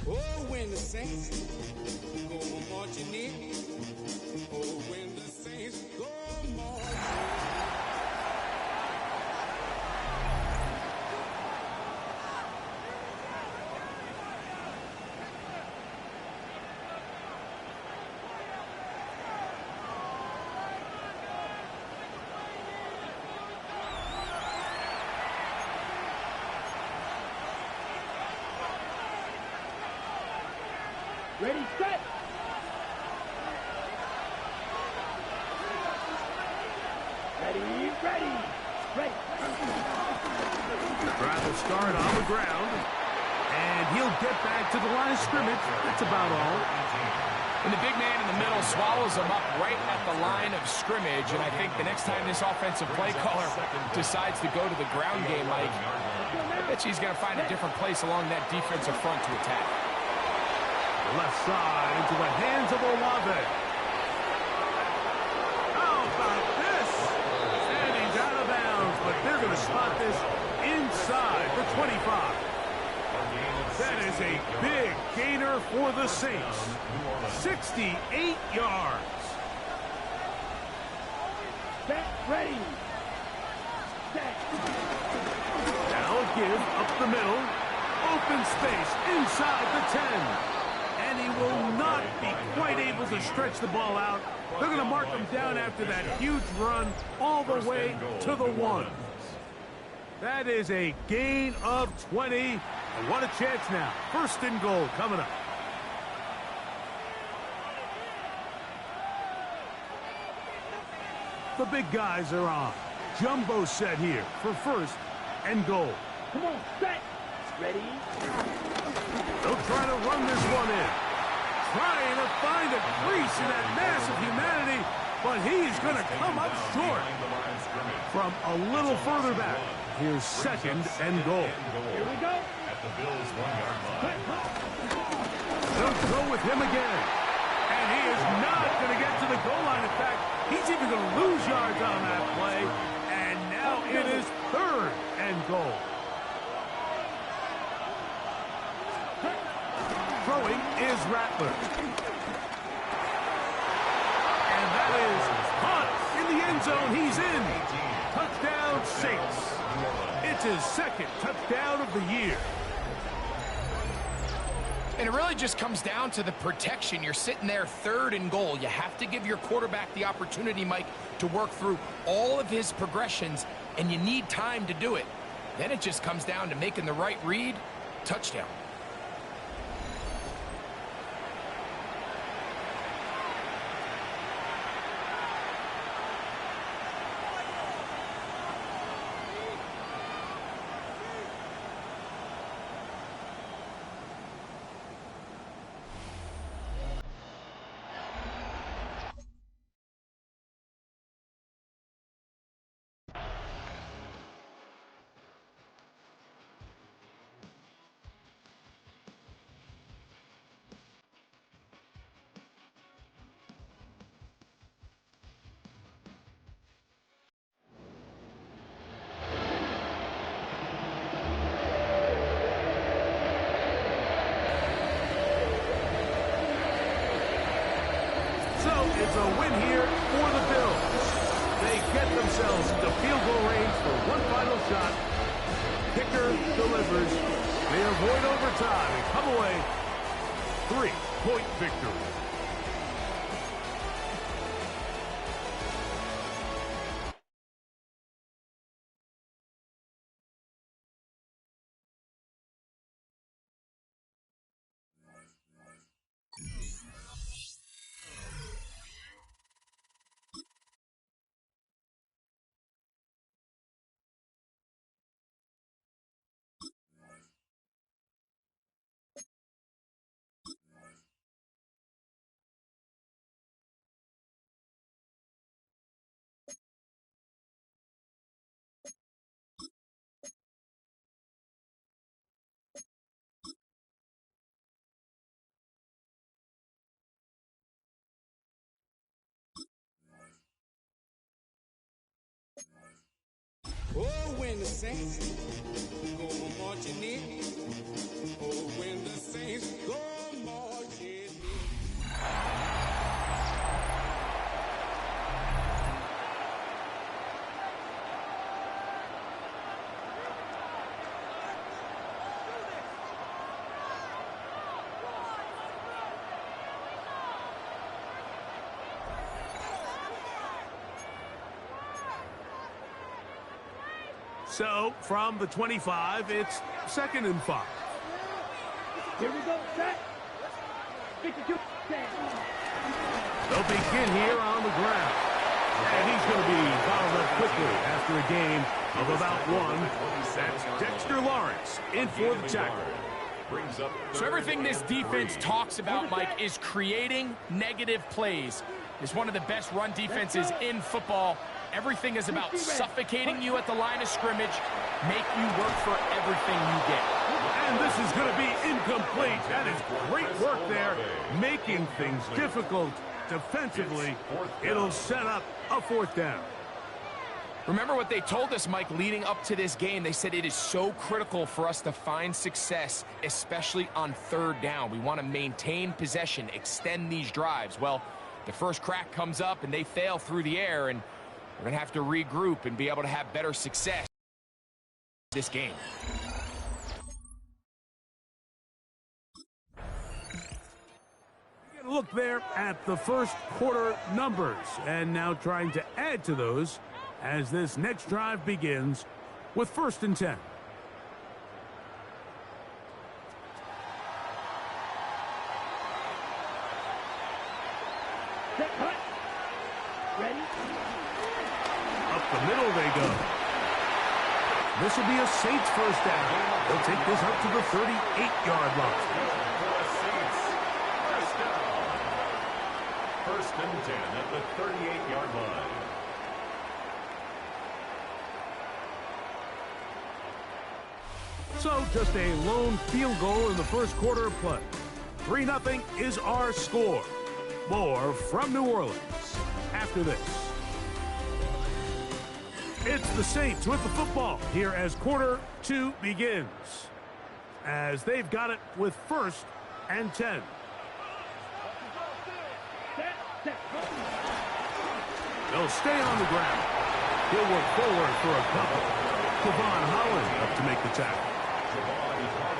Oh, when the saints go marching in. Oh, when the saints go marching in. Ready, set. Ready. Drive will start on the ground, and he'll get back to the line of scrimmage. That's about all. And the big man in the middle swallows him up right at the line of scrimmage, and I think the next time this offensive play caller decides to go to the ground game, Mike, I bet he's going to find a different place along that defensive front to attack. Left side into the hands of Olave. How about this? And he's out of bounds, but they're going to spot this inside the 25. That is a big gainer for the Saints. 68 yards. Set, ready. Set. Now a give up the middle. Open space inside the 10. And he will not be quite able to stretch the ball out. They're going to mark him down after that huge run all the way to the 1. That is a gain of 20. And what a chance now. First and goal coming up. The big guys are on. Jumbo set here for first and goal. Come on, set. Ready. They'll try to run this one in. Trying to find a crease in that mass of humanity, but he's going to come up short. From a little further back, here's second and goal. Here we go. They'll go with him again. And he is not going to get to the goal line. In fact, he's even going to lose yards on that play. And now it is third and goal. Throwing is Rattler. And that is caught in the end zone. He's in. Touchdown, Saints. It's his second touchdown of the year. And it really just comes down to the protection. You're sitting there third and goal. You have to give your quarterback the opportunity, Mike, to work through all of his progressions, and you need time to do it. Then it just comes down to making the right read. Touchdown. It's a win here for the Bills. They get themselves into field goal range for one final shot. Kicker delivers. They avoid overtime and come away 3-point victory. Oh, when the saints go marching in. Oh, when the saints go So, from the 25, it's 2nd and 5. Here we go. Set. 52. Set. They'll begin here on the ground. And he's going to be fouled up quickly after a game of about 1. That's Dexter Lawrence in for the tackle. So everything this defense talks about, Mike, is creating negative plays. It's one of the best run defenses in football. Everything is about suffocating you at the line of scrimmage, make you work for everything you get. And this is going to be incomplete. That is great work there, making things difficult defensively. It'll set up a 4th down. Remember what they told us, Mike, leading up to this game. They said it is so critical for us to find success, especially on 3rd down. We want to maintain possession, extend these drives. Well, the first crack comes up and they fail through the air, and we're going to have to regroup and be able to have better success this game. Look there at the first quarter numbers, and now trying to add to those as this next drive begins with 1st and 10. Set. Cut. Ready. Up the middle they go. This will be a Saints 1st down. They'll take this up to the 38-yard line. 1st and 10 at the 38-yard line. So just a lone field goal in the first quarter of play. 3-0 is our score. More from New Orleans after this. It's the Saints with the football here as quarter 2 begins. As they've got it with 1st and 10. They'll stay on the ground. He'll work forward for a couple. Kevon Holland up to make the tackle.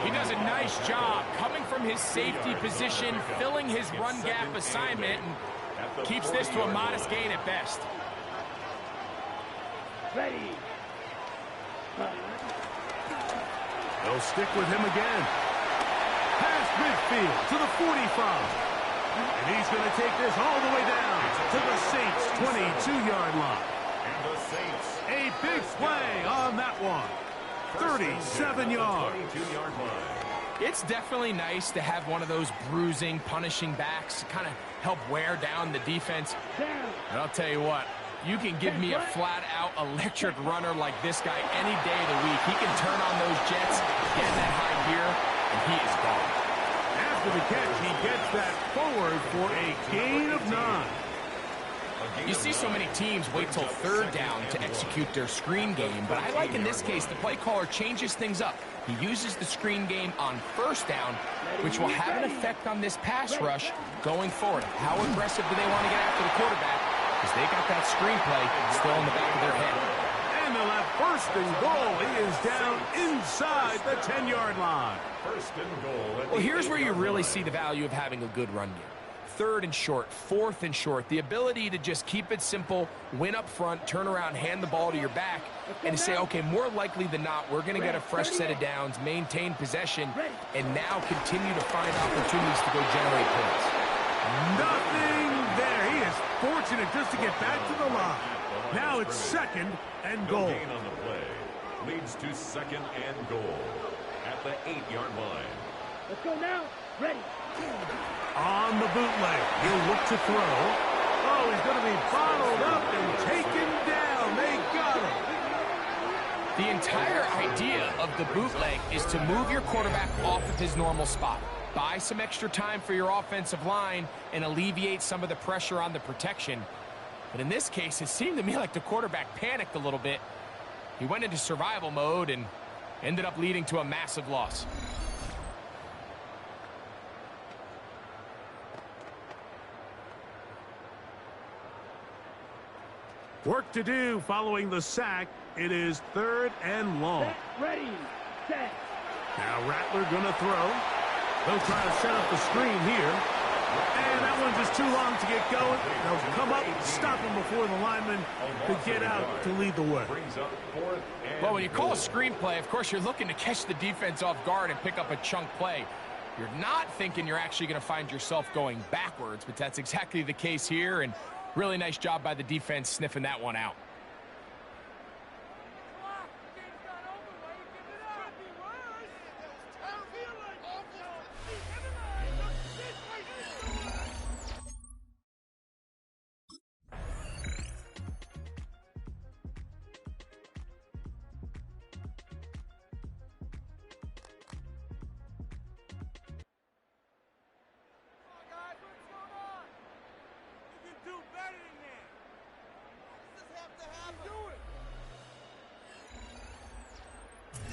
He does a nice job coming from his safety position, filling his run gap assignment, and keeps this to a modest gain at best. Ready. They'll stick with him again. Past midfield to the 45. And he's going to take this all the way down to the Saints' 22-yard line. And the Saints. A big play on that one. 37 yards. 22-yard line. It's definitely nice to have one of those bruising, punishing backs to kind of help wear down the defense. And I'll tell you what, you can give me a flat-out electric runner like this guy any day of the week. He can turn on those jets, get in that high gear, and he is gone. After the catch, he gets that forward for a gain of 9. You see so many teams wait till 3rd down to execute their screen game, but I like in this case the play caller changes things up. He uses the screen game on 1st down, which will have an effect on this pass rush going forward. How aggressive do they want to get after the quarterback? Because they got that screenplay still in the back of their head. And they'll have 1st and goal. He is down inside the 10-yard line. 1st and goal. Well, here's where you really see the value of having a good run game. 3rd and short, 4th and short, the ability to just keep it simple, win up front, turn around, hand the ball to your back, and to say, okay, more likely than not, we're going to get a fresh set of downs, maintain possession, and now continue to find opportunities to go generate points. Nothing there. He is fortunate just to get back to the line. Now it's 2nd and No goal. gain on the play. Leads to 2nd and goal at the 8-yard line. Let's go now. Ready. On the bootleg, he'll look to throw. Oh, he's going to be bottled up and taken down. They got him. The entire idea of the bootleg is to move your quarterback off of his normal spot. Buy some extra time for your offensive line and alleviate some of the pressure on the protection. But in this case, it seemed to me like the quarterback panicked a little bit. He went into survival mode and ended up leading to a massive loss. Work to do following the sack. It is 3rd and long. Set. Ready. Set. Now Rattler going to throw. They'll try to set up the screen here. And that one's just too long to get going. They'll come up, stop him before the lineman could get out to lead the way. Well, when you call a screenplay, of course, you're looking to catch the defense off guard and pick up a chunk play. You're not thinking you're actually going to find yourself going backwards, but that's exactly the case here, and really nice job by the defense sniffing that one out.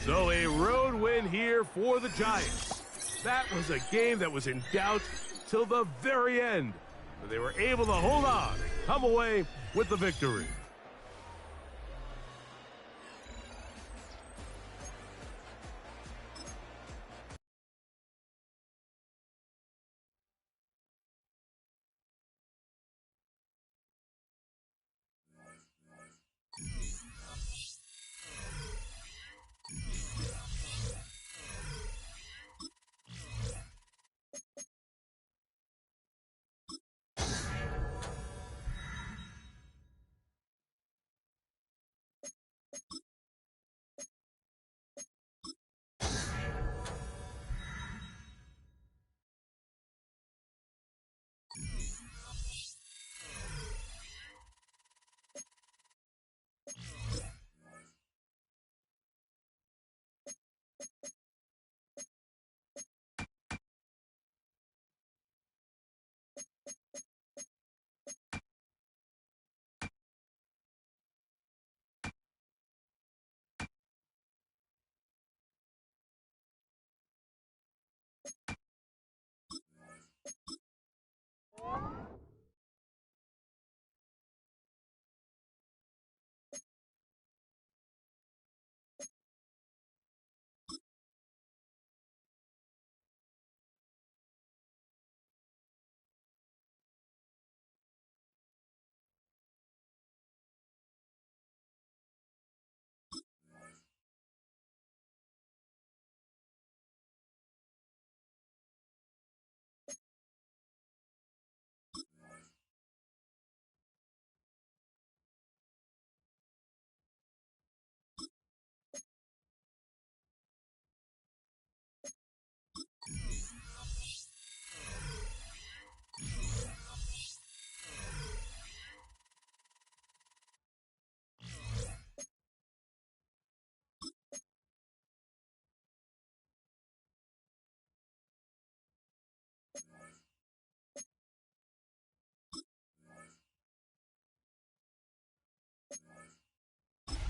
So a road win here for the Giants. That was a game that was in doubt till the very end, but they were able to hold on and come away with the victory.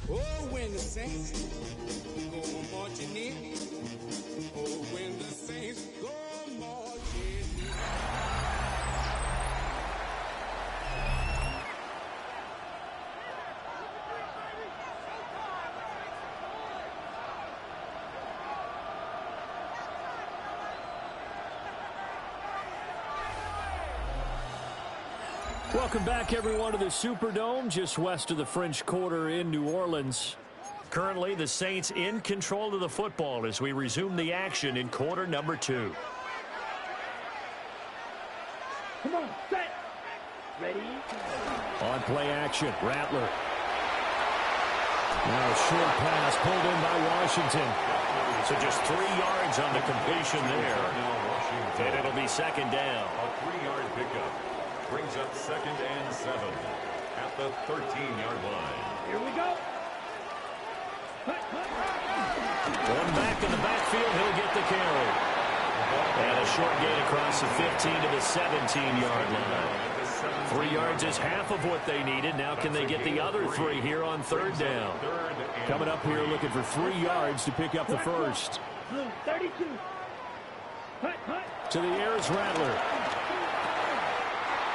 Oh, when the saints go marching in. Oh, when the saints go marching in. Welcome back, everyone, to the Superdome, just west of the French Quarter in New Orleans. Currently, the Saints in control of the football as we resume the action in quarter number 2. Come on, set. Ready? On play action, Rattler. Now a short pass pulled in by Washington. So just 3 yards on the completion there. And it'll be second down. A 3-yard pickup brings up 2nd and 7 at the 13-yard line. Here we go. One back in the backfield, he'll get the carry. And a short gain across the 15 to the 17-yard line. 3 yards is half of what they needed. Now can they get the other 3 here on third down? Coming up here looking for 3 yards to pick up the first. 32. To the air is Rattler.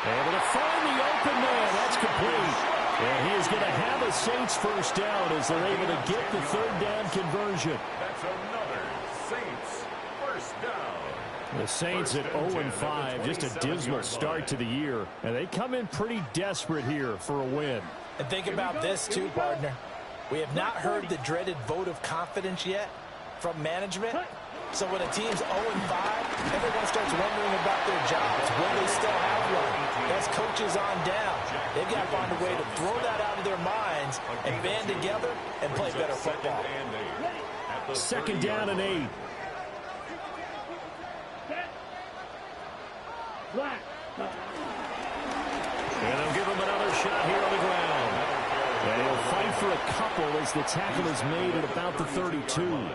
Able to find the open man. That's complete. And he is going to have a Saints first down as they're able to get the third down conversion. That's another Saints first down. The Saints at 0-5, just a dismal start to the year. And they come in pretty desperate here for a win. And think about this too, partner. We have not heard the dreaded vote of confidence yet from management. So when a team's 0-5, everyone starts wondering about their jobs. Will they still have one? As coaches on down, they've got to find a way to throw that out of their minds and band together and play better football. Second down and 8. And they'll give him another shot here on the ground. And he'll fight for a couple as the tackle is made at about the 32.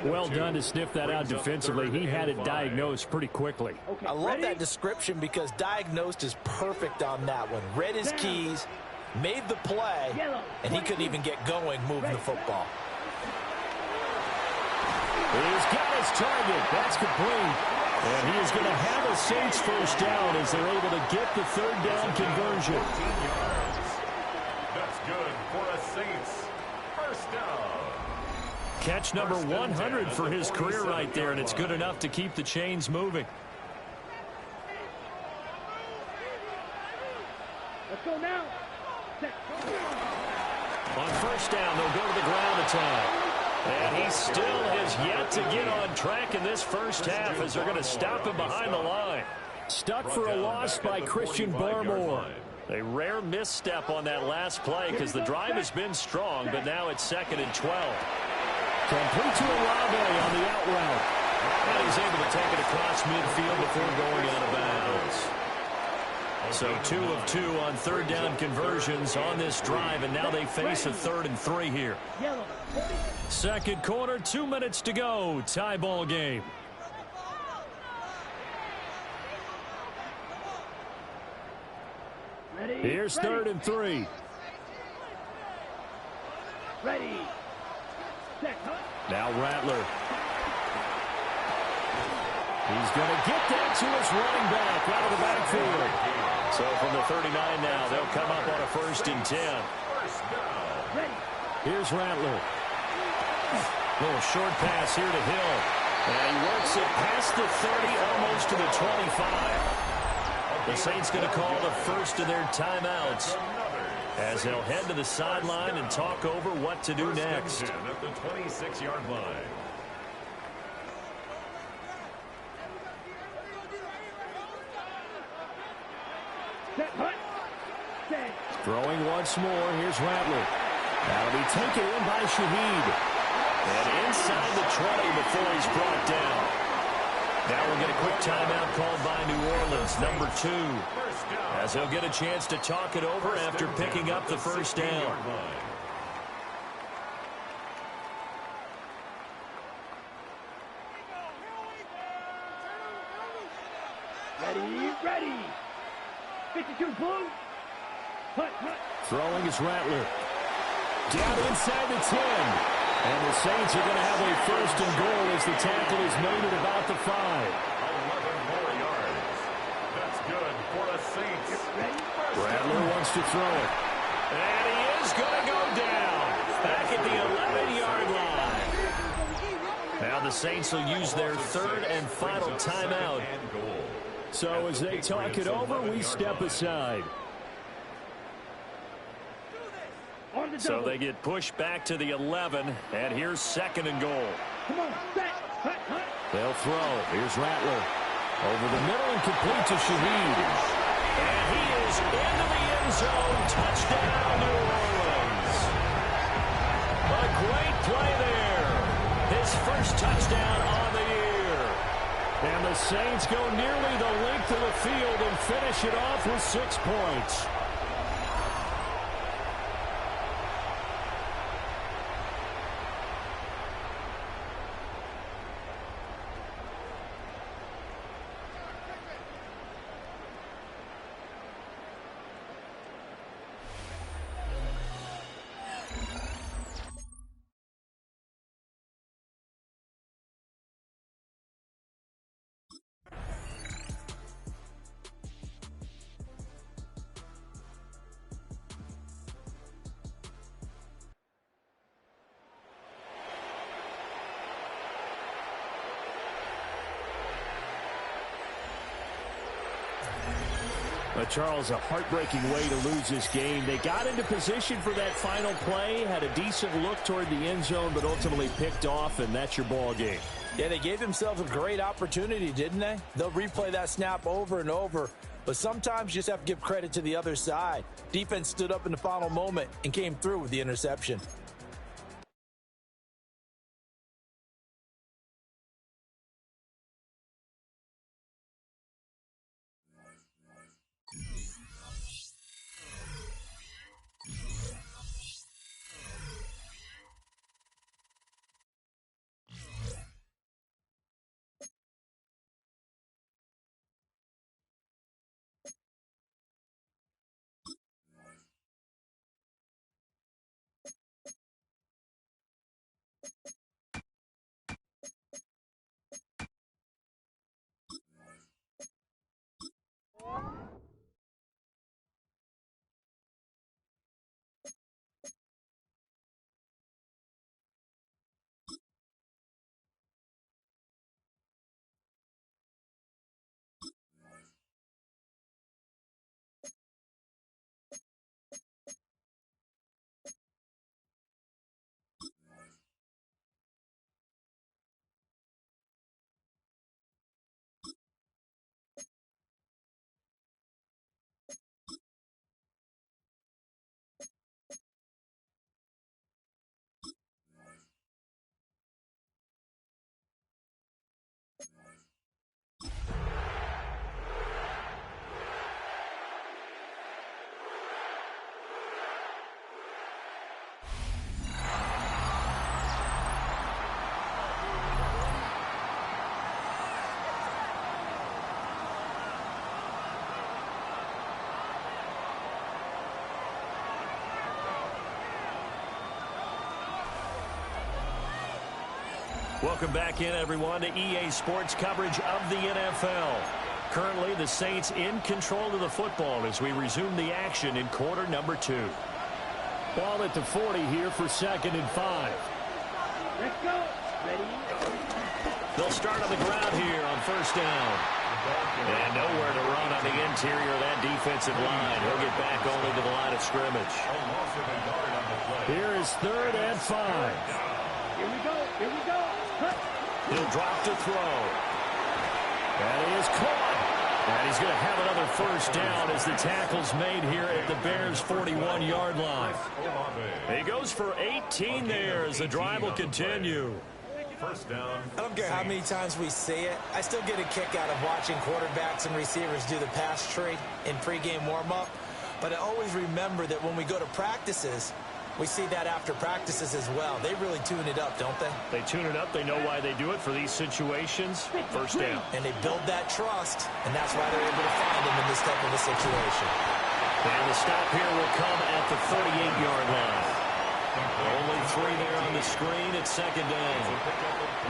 Well done to sniff that out defensively. He had it diagnosed pretty quickly. I love that description because diagnosed is perfect on that one. Read his keys, made the play, and he couldn't even get going moving the football. He's got his target. That's complete. And he is going to have a Saints first down as they're able to get the third down conversion. That's good for a Saints first down. Catch number 100 for his career right there, and it's good enough to keep the chains moving. Let's go now. On first down, they'll go to the ground attack. And he still has yet to get on track in this first half as they're going to stop him behind the line. Stuck for a loss by Christian Barmore. A rare misstep on that last play because the drive has been strong, but now it's 2nd and 12. Complete to Olave on the out route. And he's able to take it across midfield before going out of bounds. So 2 of 2 on third down conversions on this drive, and now they face a 3rd and 3 here. Second quarter, 2 minutes to go. Tie ball game. Here's 3rd and 3. Ready. Now Rattler. He's going to get that to his running back out of the backfield. So from the 39 now, they'll come up on a 1st and 10. Here's Rattler. Little short pass here to Hill. And he works it past the 30, almost to the 25. The Saints going to call the first of their timeouts as they'll head to the sideline and talk over what to do next. At the 26-yard line. Throwing once more. Here's Rattler. That'll be taken in by Shaheed. And inside the 20 before he's brought down. Now we'll get a quick timeout called by New Orleans, number 2. As he'll get a chance to talk it over after picking up the first down. Ready. 52 blue. Throwing is Rattler. Down inside the 10. And the Saints are going to have a 1st and goal as the tackle is made at about the 5. 11 more yards. That's good for a Saints. Rattler wants to throw it. And he is going to go down. Back at the 11-yard line. Now the Saints will use their 3rd and final timeout. So as they talk it over, we step aside. So they get pushed back to the 11, and here's 2nd and goal. Come on, set. They'll throw. Here's Rattler. Over the middle and complete to Shaheed. And he is into the end zone. Touchdown, New Orleans. A great play there. His first touchdown on the year. And the Saints go nearly the length of the field and finish it off with 6 points. Charles, a heartbreaking way to lose this game. They got into position for that final play, had a decent look toward the end zone, but ultimately picked off, and that's your ball game. Yeah, they gave themselves a great opportunity, didn't they? They'll replay that snap over and over, but sometimes you just have to give credit to the other side. Defense stood up in the final moment and came through with the interception. Welcome back in, everyone, to EA Sports coverage of the NFL. Currently, the Saints in control of the football as we resume the action in quarter number 2. Ball at the 40 here for 2nd and 5. Let's go. Ready? They'll start on the ground here on 1st down. And nowhere to run on the interior of that defensive line. He'll get back only to the line of scrimmage. Here is 3rd and 5. Here we go. Here we go. He'll drop to throw. And he is caught. And he's going to have another 1st down as the tackle's made here at the Bears' 41-yard line. He goes for 18 there as the drive will continue. 1st down. I don't care how many times we see it. I still get a kick out of watching quarterbacks and receivers do the pass tree in pregame warm-up. But I always remember that when we go to practices, we see that after practices as well. They really tune it up, don't they? They tune it up. They know why they do it for these situations. 1st down. And they build that trust, and that's why they're able to find him in this type of a situation. And the stop here will come at the 38-yard line. Only 3 there on the screen at 2nd down.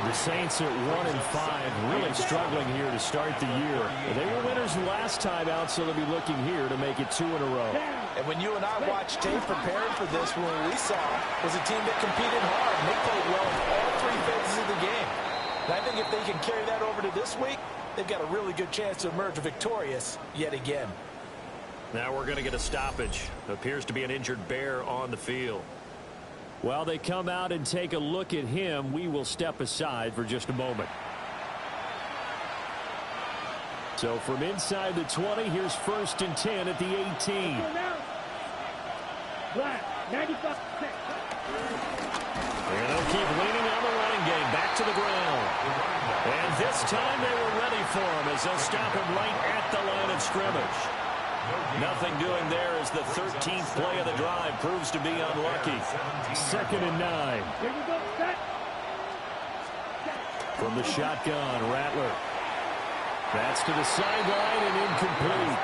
The Saints at 1 and 5, really struggling here to start the year. They were winners the last time out, so they'll be looking here to make it 2 in a row. And when you and I watched tape preparing for this, what we saw was a team that competed hard, and they played well in all 3 phases of the game. And I think if they can carry that over to this week, they've got a really good chance to emerge victorious yet again. Now we're going to get a stoppage. Appears to be an injured Bear on the field. While they come out and take a look at him, we will step aside for just a moment. So from inside the 20, here's 1st and 10 at the 18. Black, 95. And they'll keep leaning on the running game. Back to the ground. And this time they were ready for him as they'll stop him right at the line of scrimmage. Nothing doing there as the 13th play of the drive proves to be unlucky. 2nd and 9. Here we go. Set. From the shotgun, Rattler. That's to the sideline and incomplete.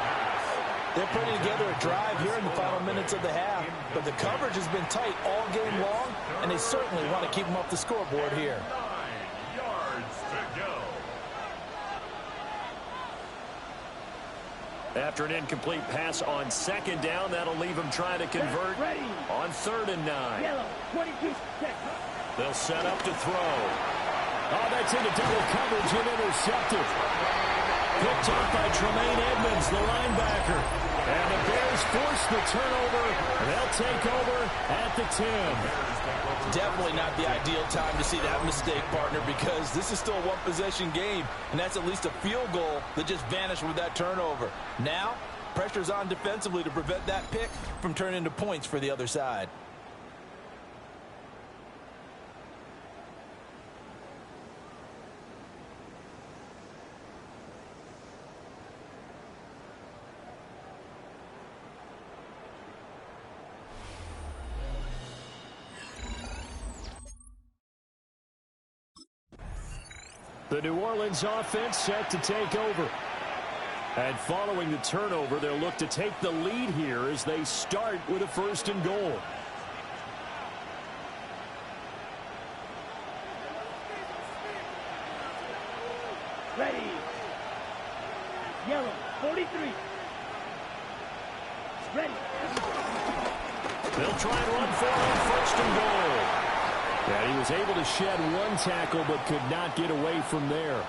They're putting together a drive here in the final minutes of the half, but the coverage has been tight all game long, and they certainly want to keep them off the scoreboard here. 9 yards to go. After an incomplete pass on 2nd down, that'll leave them trying to convert on 3rd and 9. Yellow, 22. Set. They'll set up to throw. Oh, that's into double coverage and intercepted. picked off by Tremaine Edmonds, the linebacker. And the Bears force the turnover. They'll take over at the 10. Definitely not the ideal time to see that mistake, partner, because this is still a one-possession game, and that's at least a field goal that just vanished with that turnover. Now, pressure's on defensively to prevent that pick from turning into points for the other side. The New Orleans offense set to take over. And following the turnover, they'll look to take the lead here as they start with a 1st and goal. Ready. Yellow, 43. Ready. They'll try and run for it on 1st and goal. And he was able to shed one tackle but could not get away from there.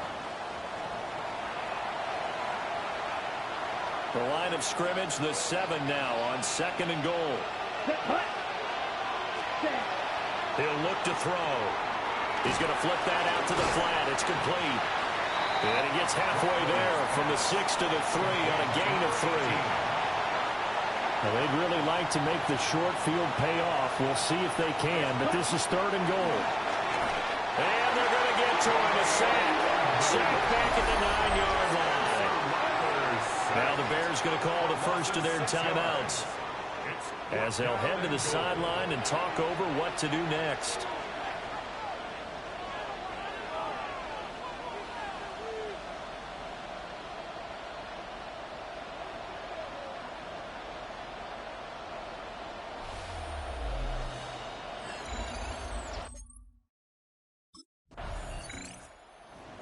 The line of scrimmage, the 7 now on 2nd and goal. He'll look to throw. He's going to flip that out to the flat. It's complete. And he gets halfway there from the 6 to the 3 on a gain of 3. Well, they'd really like to make the short field pay off. We'll see if they can, but this is 3rd and goal. And they're going to get to him, a sack. Sack back at the 9-yard line. Now the Bears going to call the first of their timeouts as they'll head to the sideline and talk over what to do next.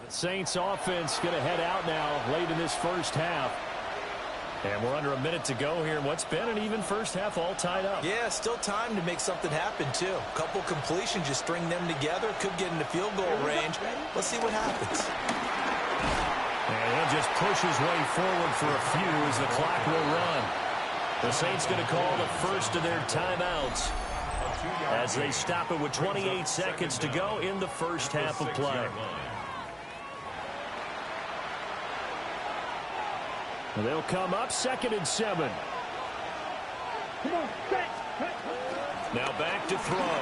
Saints offense going to head out now late in this first half. And we're under a minute to go here in what's been an even first half, all tied up. Yeah, still time to make something happen, too. A couple completions, just string them together. Could get into field goal range. Let's see what happens. And he'll just push his way forward for a few as the clock will run. The Saints going to call the first of their timeouts as they stop it with 28 seconds to go in the first half of play. They'll come up 2nd and 7. Come on, set. Now back to throw.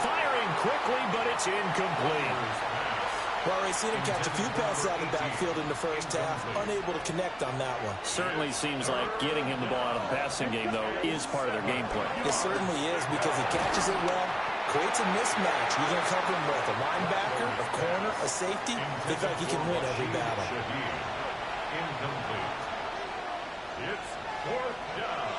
Firing quickly, but it's incomplete. Well, we've seen him catch a few passes out of the backfield in the first half. Unable to connect on that one. Certainly seems like getting him the ball out of the passing game, though, is part of their game plan. It certainly is because he catches it well, creates a mismatch. You're going to cover him with a linebacker, a corner, a safety. They feel like he can win every battle. Incomplete. It's 4th down.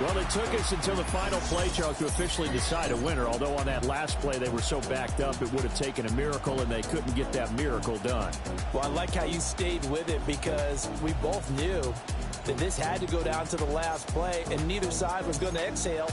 Well, it took us until the final play, Charles, to officially decide a winner, although on that last play they were so backed up it would have taken a miracle, and they couldn't get that miracle done. Well, I like how you stayed with it because we both knew that this had to go down to the last play, and neither side was going to exhale